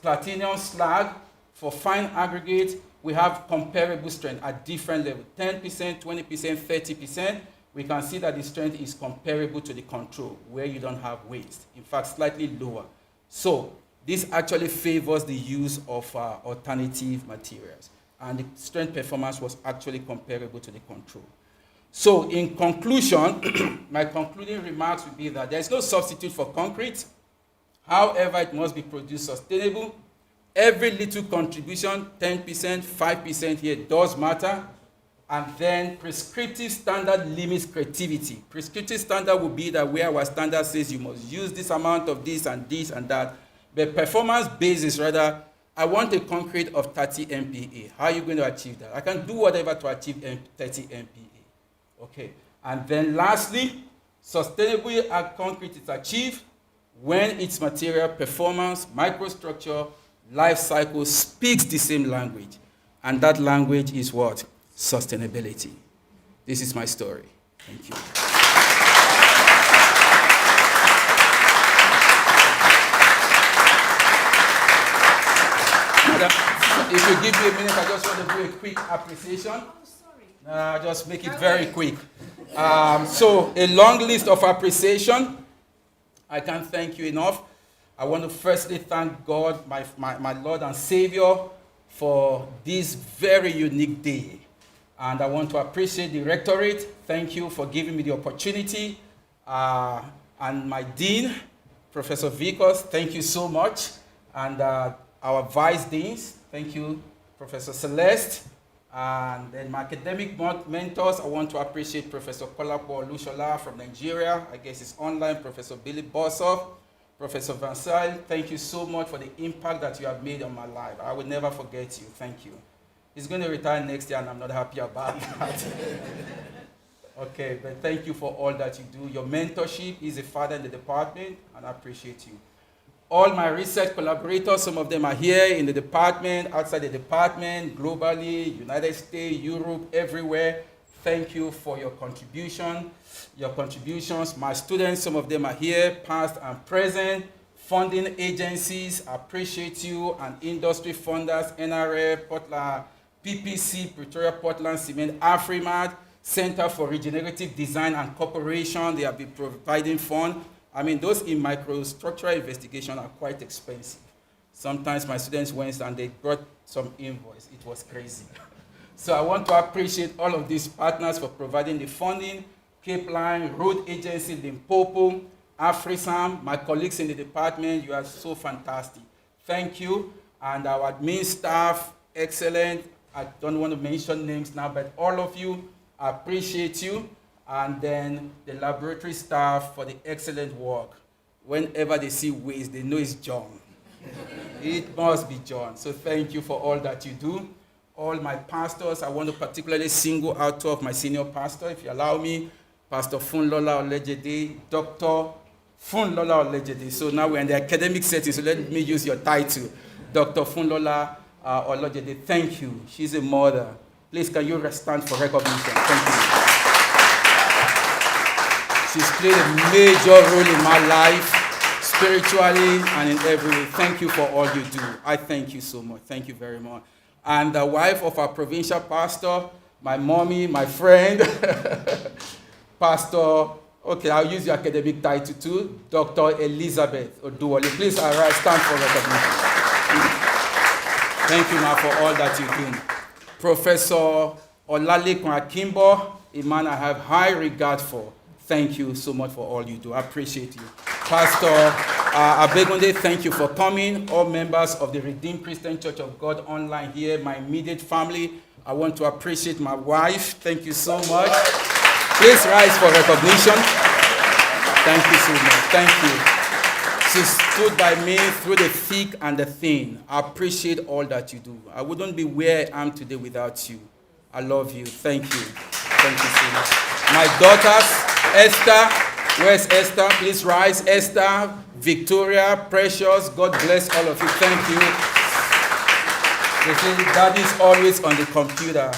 platinum slag for fine aggregate, we have comparable strength at different levels, 10%, 20%, 30%. We can see that the strength is comparable to the control, where you don't have waste. In fact, slightly lower. So this actually favors the use of alternative materials. And the strength performance was actually comparable to the control. So in conclusion, my concluding remarks would be that there is no substitute for concrete. However, it must be produced sustainable. Every little contribution, 10%, 5% here does matter. And then prescriptive standard limits creativity. Prescriptive standard would be that where our standard says you must use this amount of this and that. But performance basis, rather, I want a concrete of 30 MPa. How are you going to achieve that? I can do whatever to achieve 30 MPa. Okay. And then lastly, sustainable concrete is achieved when its material performance, microstructure, life cycle speaks the same language. And that language is what? Sustainability. This is my story. Thank you. If you give me a minute, I just want to do a quick appreciation. Just make it very quick. So a long list of appreciation. I can't thank you enough. I want to firstly thank God, my Lord and Savior, for this very unique day. And I want to appreciate the rectorate. Thank you for giving me the opportunity. And my dean, Professor Vikos, thank you so much. And our vice deans, thank you, Professor Celeste. And then my academic mentors, I want to appreciate Professor Kolapo Olushola from Nigeria. I guess it's online, Professor Billy Bossoff, Professor Vansal. Thank you so much for the impact that you have made on my life. I will never forget you. Thank you. He's going to retire next year, and I'm not happy about that. Okay, but thank you for all that you do. Your mentorship is a father in the department, and I appreciate you. All my research collaborators, some of them are here in the department, outside the department, globally, United States, Europe, everywhere. Thank you for your contribution, your contributions. My students, some of them are here, past and present. Funding agencies, I appreciate you, and industry funders, NRF, Portland, PPC, Pretoria Portland Cement, Afrimat, Center for Regenerative Design and Cooperation. They have been providing funds. I mean, those in microstructural investigation are quite expensive. Sometimes my students went and they brought some invoice. It was crazy. So I want to appreciate all of these partners for providing the funding. Cape Line, Road Agency, Limpopo, AfriSam, my colleagues in the department, you are so fantastic. Thank you. And our admin staff, excellent. I don't want to mention names now, but all of you, I appreciate you. And then the laboratory staff for the excellent work. Whenever they see waste, they know it's John. It must be John. So thank you for all that you do. All my pastors, I want to particularly single out two of my senior pastors, if you allow me, Pastor Funlola Olejede, Dr. Funlola Olejede. So now we're in the academic setting, so let me use your title. Dr. Funlola Olejede, thank you. She's a mother. Please, can you stand for recognition? Thank you. She's played a major role in my life, spiritually and in every way. Thank you for all you do. I thank you so much. Thank you very much. And the wife of our provincial pastor, my mommy, my friend, Pastor Okay, I'll use your academic title too, Dr. Elizabeth Oduwole. Please arise, stand for recognition. Thank you, ma, for all that you do. Professor Olalekan Akimbo, a man I have high regard for. Thank you so much for all you do. I appreciate you. Pastor Abegunde, thank you for coming. All members of the Redeemed Christian Church of God online here, my immediate family. I want to appreciate my wife. Thank you so much. Please rise for recognition. Thank you so much. Thank you. She stood by me through the thick and the thin. I appreciate all that you do. I wouldn't be where I am today without you. I love you. Thank you. Thank you so much. My daughters, Esther. Where's Esther? Please rise. Esther, Victoria, Precious. God bless all of you. Thank you. They say Daddy's always on the computer.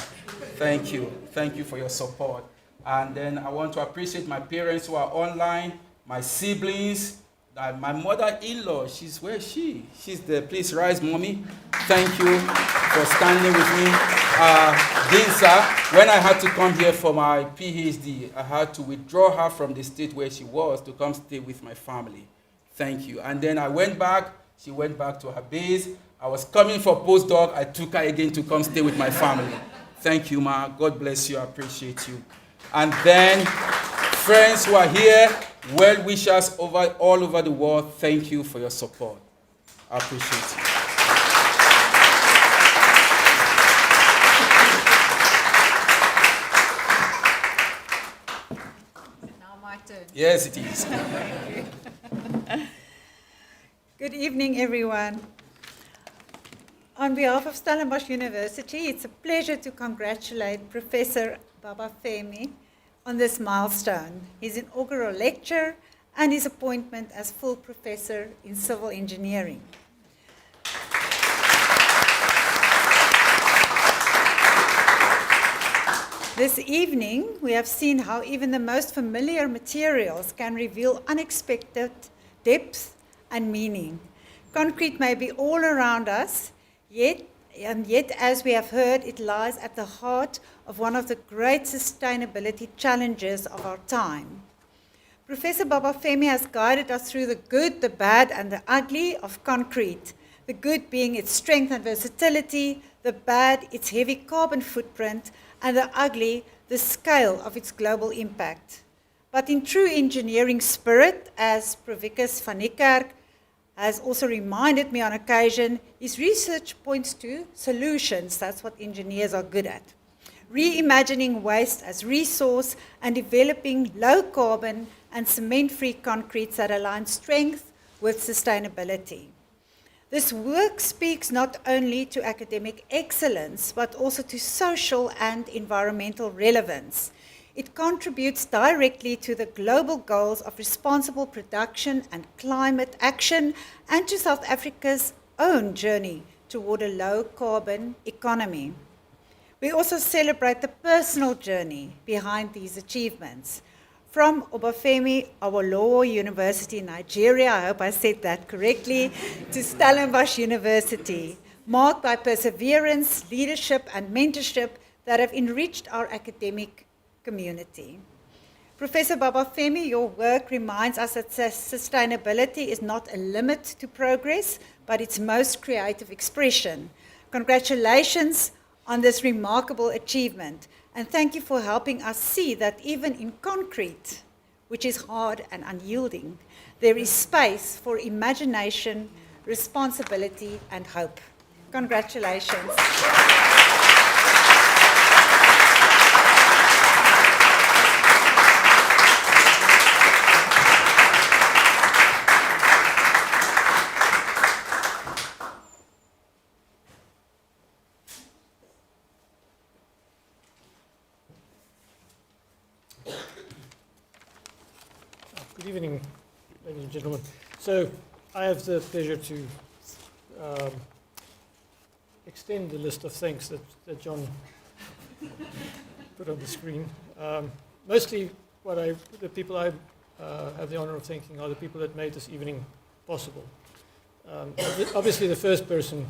Thank you. Thank you for your support. And then I want to appreciate my parents who are online, my siblings, my mother-in-law. Where is she? She's there. Please rise, mommy. Thank you for standing with me. Dinsa, when I had to come here for my PhD, I had to withdraw her from the state where she was to come stay with my family. Thank you. And then I went back. She went back to her base. I was coming for postdoc. I took her again to come stay with my family. Thank you, ma. God bless you. I appreciate you. And then friends who are here, well-wishers all over the world, thank you for your support. I appreciate it. Now my turn. Yes, it is. Good evening, everyone. On behalf of Stellenbosch University, it's a pleasure to congratulate Professor Babafemi on this milestone, his inaugural lecture and his appointment as full professor in civil engineering. This evening, we have seen how even the most familiar materials can reveal unexpected depth and meaning. Concrete may be all around us, yet, as we have heard, it lies at the heart of one of the great sustainability challenges of our time. Professor Babafemi has guided us through the good, the bad, and the ugly of concrete. The good being its strength and versatility, the bad, its heavy carbon footprint, and the ugly, the scale of its global impact. But in true engineering spirit, as Prof. van Niekerk has also reminded me on occasion, his research points to solutions. That's what engineers are good at. Reimagining waste as resource and developing low carbon and cement-free concretes that align strength with sustainability. This work speaks not only to academic excellence, but also to social and environmental relevance. It contributes directly to the global goals of responsible production and climate action, and to South Africa's own journey toward a low-carbon economy. We also celebrate the personal journey behind these achievements. From Babafemi Awolowo University in Nigeria, I hope I said that correctly, to Stellenbosch University, marked by perseverance, leadership, and mentorship that have enriched our academic community. Professor Babafemi, your work reminds us that sustainability is not a limit to progress, but its most creative expression. Congratulations on this remarkable achievement, and thank you for helping us see that even in concrete, which is hard and unyielding, there is space for imagination, responsibility, and hope. Congratulations. Good evening, ladies and gentlemen. So I have the pleasure to extend the list of thanks that John put on the screen. Mostly the people I have the honor of thanking are the people that made this evening possible. Obviously the first person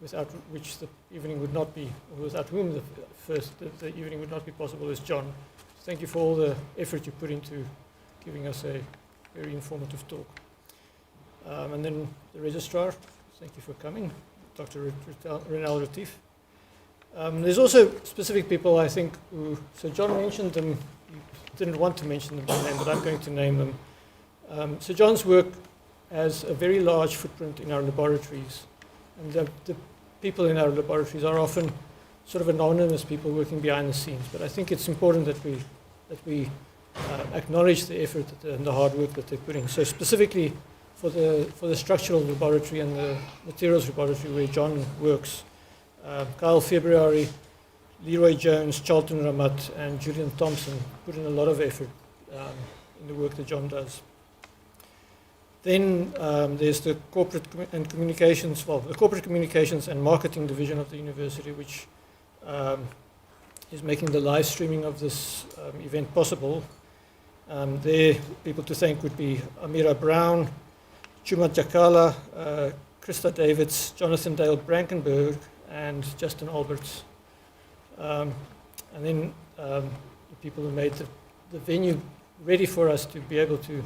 without which the evening would not be, or without whom the evening would not be possible is John. Thank you for all the effort you put into giving us a very informative talk. And then the registrar, thank you for coming, Dr. Renal Retief. There's also specific people, I think, who, so John mentioned them, he didn't want to mention them by name, but I'm going to name them. So John's work has a very large footprint in our laboratories, and the people in our laboratories are often sort of anonymous people working behind the scenes, but I think it's important that we acknowledge the effort and the hard work that they're putting. So specifically for the structural laboratory and the materials laboratory where John works, Kyle February, Leroy Jones, Charlton Ramat, and Julian Thompson put in a lot of effort in the work that John does. Then there's the corporate communications and marketing division of the university, which is making the live streaming of this event possible. There, people to thank would be Amira Brown, Chuma Jakala, Krista Davids, Jonathan Dale Brankenberg, and Justin Alberts. And then the people who made the venue ready for us to be able to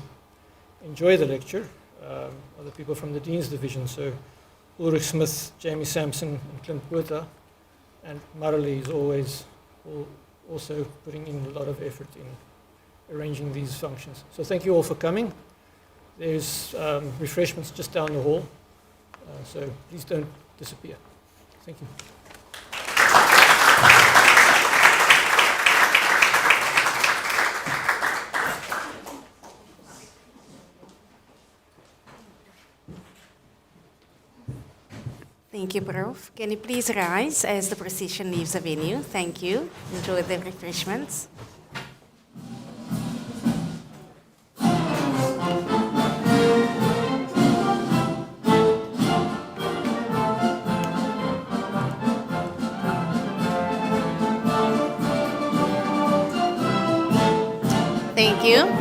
enjoy the lecture are the people from the Dean's Division. So Ulrich Smith, Jamie Sampson, and Clint Botha. And Marley is always also putting in a lot of effort in arranging these functions. So thank you all for coming. There's refreshments just down the hall, so please don't disappear. Thank you. Thank you, Prof. Can you please rise as the procession leaves the venue? Thank you. Enjoy the refreshments. Thank you.